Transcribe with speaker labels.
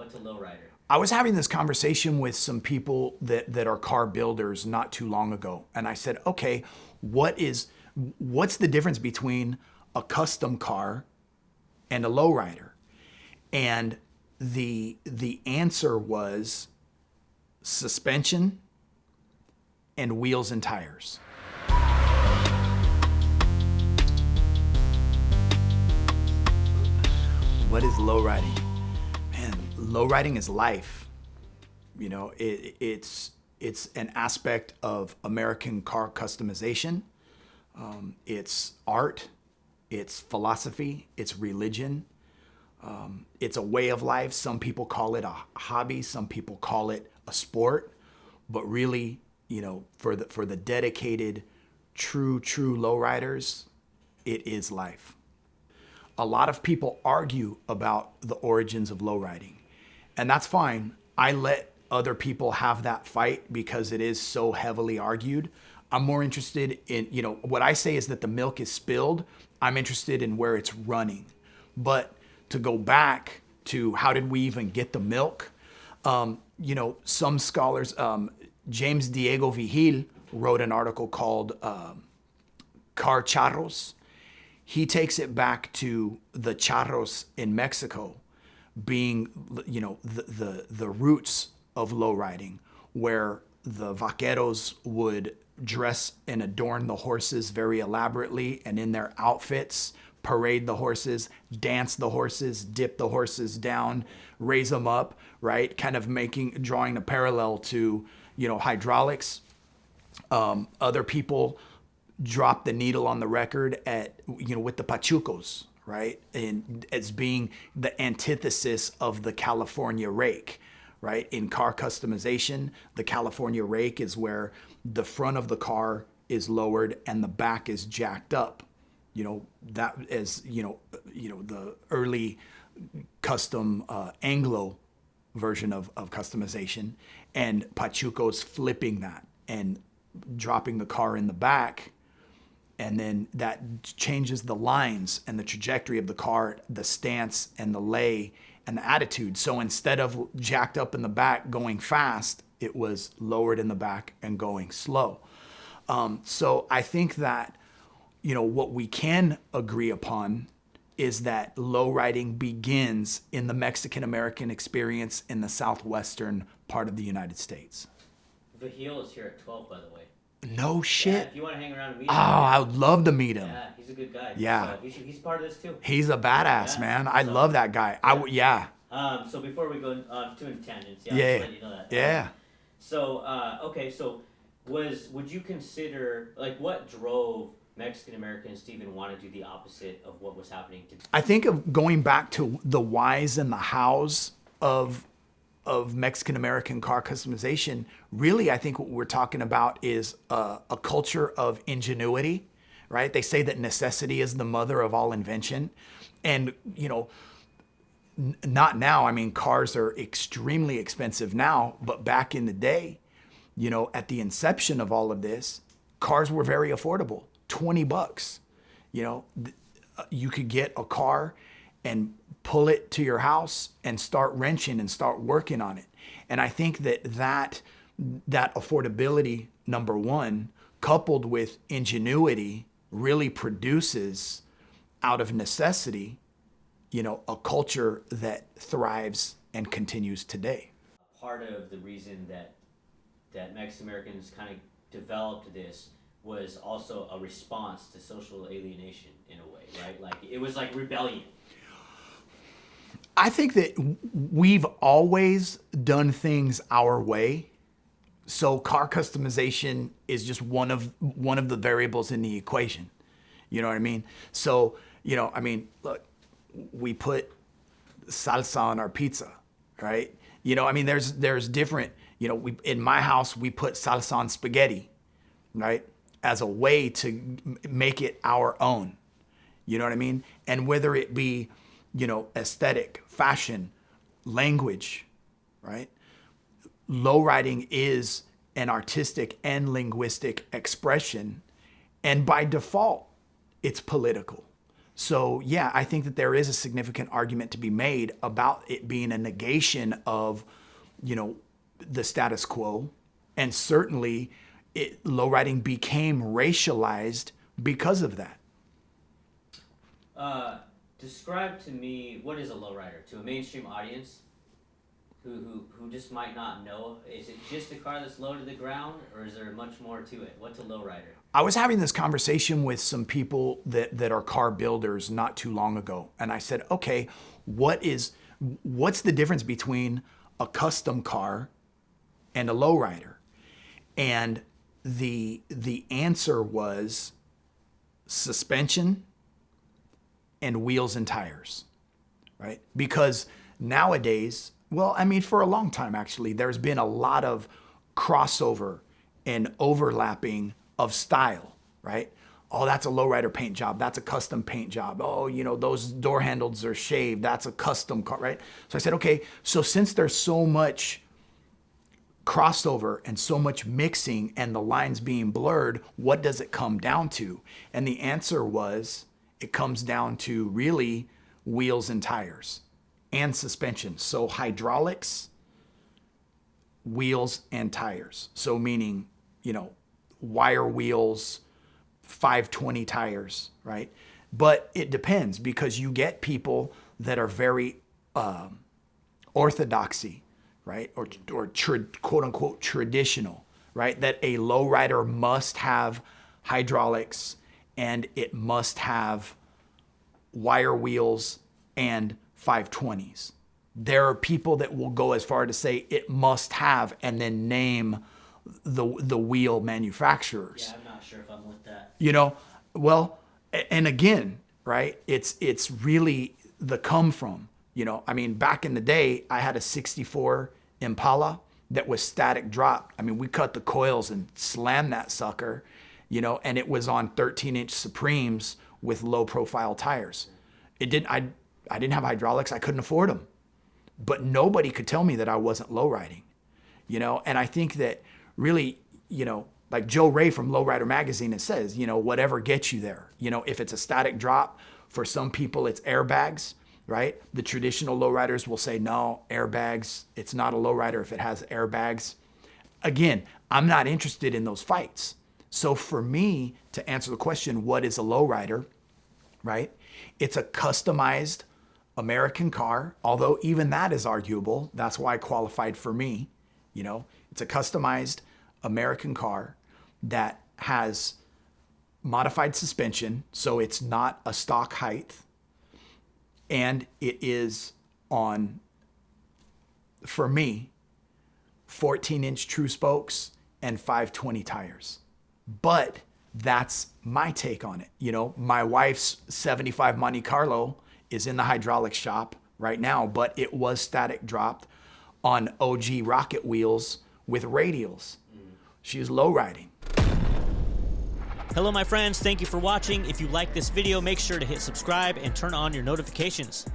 Speaker 1: What's a lowrider?
Speaker 2: I was having this conversation with some people that are car builders not too long ago. And I said, okay, what's the difference between a custom car and a lowrider? And the answer was suspension and wheels and tires. What is lowriding? Man, lowriding is life. You know, it's an aspect of American car customization. It's art, it's philosophy, it's religion. It's a way of life. Some people call it a hobby, some people call it a sport, but really, you know, for the dedicated, true lowriders, it is life. A lot of people argue about the origins of lowriding, and that's fine. I let other people have that fight because it is so heavily argued. I'm more interested in, you know, what I say is that the milk is spilled. I'm interested in where it's running. But to go back to how did we even get the milk? You know, some scholars, James Diego Vigil wrote an article called Car Charros. He takes it back to the charros in Mexico being, you know, the roots of lowriding, where the vaqueros would dress and adorn the horses very elaborately, and in their outfits, parade the horses, dance the horses, dip the horses down, raise them up, right? Kind of drawing a parallel to, you know, hydraulics. Other people drop the needle on the record at, you know, with the pachucos, right? And as being the antithesis of the California rake, right? In car customization, the California rake is where the front of the car is lowered and the back is jacked up. You know, that is, you know, the early custom Anglo version of customization, and Pachuco's flipping that and dropping the car in the back. And then that changes the lines and the trajectory of the car, the stance and the lay and the attitude. So instead of jacked up in the back going fast, it was lowered in the back and going slow. So I think that, you know, what we can agree upon is that lowriding begins in the Mexican-American experience in the southwestern part of the United States.
Speaker 1: Vahil is here at 12, by the way.
Speaker 2: No shit.
Speaker 1: Yeah, if you want to hang around and meet
Speaker 2: Oh,
Speaker 1: him.
Speaker 2: I would love to meet him.
Speaker 1: Yeah, he's a good guy.
Speaker 2: Yeah.
Speaker 1: So he's part of this too.
Speaker 2: He's a badass,
Speaker 1: Yeah.
Speaker 2: man. I
Speaker 1: So-
Speaker 2: love that guy. Yeah.
Speaker 1: So before we go to tangents,
Speaker 2: Yeah.
Speaker 1: just let you know that.
Speaker 2: Yeah.
Speaker 1: So, okay, so would you consider, like, what drove Mexican Americans to even want to do the opposite of what was happening to?
Speaker 2: I think of going back to the whys and the hows of Mexican American car customization. Really, I think what we're talking about is a culture of ingenuity, right? They say that necessity is the mother of all invention. And, you know, not now. I mean, cars are extremely expensive now, but back in the day, you know, at the inception of all of this, cars were very affordable. $20. You know, you could get a car and pull it to your house and start wrenching and start working on it. And I think that affordability, number one, coupled with ingenuity, really produces out of necessity, you know, a culture that thrives and continues today.
Speaker 1: Part of the reason that Mexican Americans kind of developed this was also a response to social alienation in a way, right? Like, it was like rebellion.
Speaker 2: I think that we've always done things our way. So car customization is just one of the variables in the equation. You know what I mean? So, you know, I mean, look, we put salsa on our pizza, right? You know, I mean, there's different, you know, in my house, we put salsa on spaghetti, right? As a way to make it our own. You know what I mean? And whether it be, you know, aesthetic, fashion, language, right? Lowriding is an artistic and linguistic expression, and by default, it's political. So yeah, I think that there is a significant argument to be made about it being a negation of, the status quo. And certainly lowriding became racialized because of that.
Speaker 1: Describe to me, what is a lowrider to a mainstream audience who just might not know? Is it just a car that's low to the ground, or is there much more to it? What's a lowrider?
Speaker 2: I was having this conversation with some people that are car builders not too long ago. And I said, okay, what's the difference between a custom car and a lowrider? And the answer was suspension and wheels and tires, right? Because nowadays, for a long time actually, there's been a lot of crossover and overlapping of style, right? Oh, that's a lowrider paint job. That's a custom paint job. Oh, those door handles are shaved. That's a custom car, right? So I said, okay, so since there's so much crossover and so much mixing and the lines being blurred, what does it come down to? And the answer was, it comes down to really wheels and tires and suspension. So hydraulics, wheels and tires. So meaning, wire wheels, 520 tires, right? But it depends, because you get people that are very orthodoxy, right? Or quote unquote traditional, right? That a lowrider must have hydraulics and it must have wire wheels and 520s. There are people that will go as far to say it must have and then name the wheel manufacturers.
Speaker 1: Yeah, I'm not sure if I'm with that.
Speaker 2: And again, right? It's really the come from. Back in the day, I had a 64 Impala that was static dropped. We cut the coils and slammed that sucker, and it was on 13-inch Supremes with low profile tires. I didn't have hydraulics. I couldn't afford them, but nobody could tell me that I wasn't low riding, and I think that really, like Joe Ray from Lowrider magazine, it says, whatever gets you there. If it's a static drop, for some people it's airbags, right? The traditional lowriders will say, no, airbags, it's not a lowrider if it has airbags. Again, I'm not interested in those fights. So for me, to answer the question, what is a lowrider, right? It's a customized American car, although even that is arguable. That's why I qualified for me. It's a customized American car that has modified suspension, so it's not a stock height. And it is on, for me, 14-inch true spokes and 520 tires. But that's my take on it. My wife's 75 Monte Carlo is in the hydraulics shop right now, but it was static dropped on OG rocket wheels with radials. She was low riding.
Speaker 3: Hello, my friends. Thank you for watching. If you like this video, make sure to hit subscribe and turn on your notifications.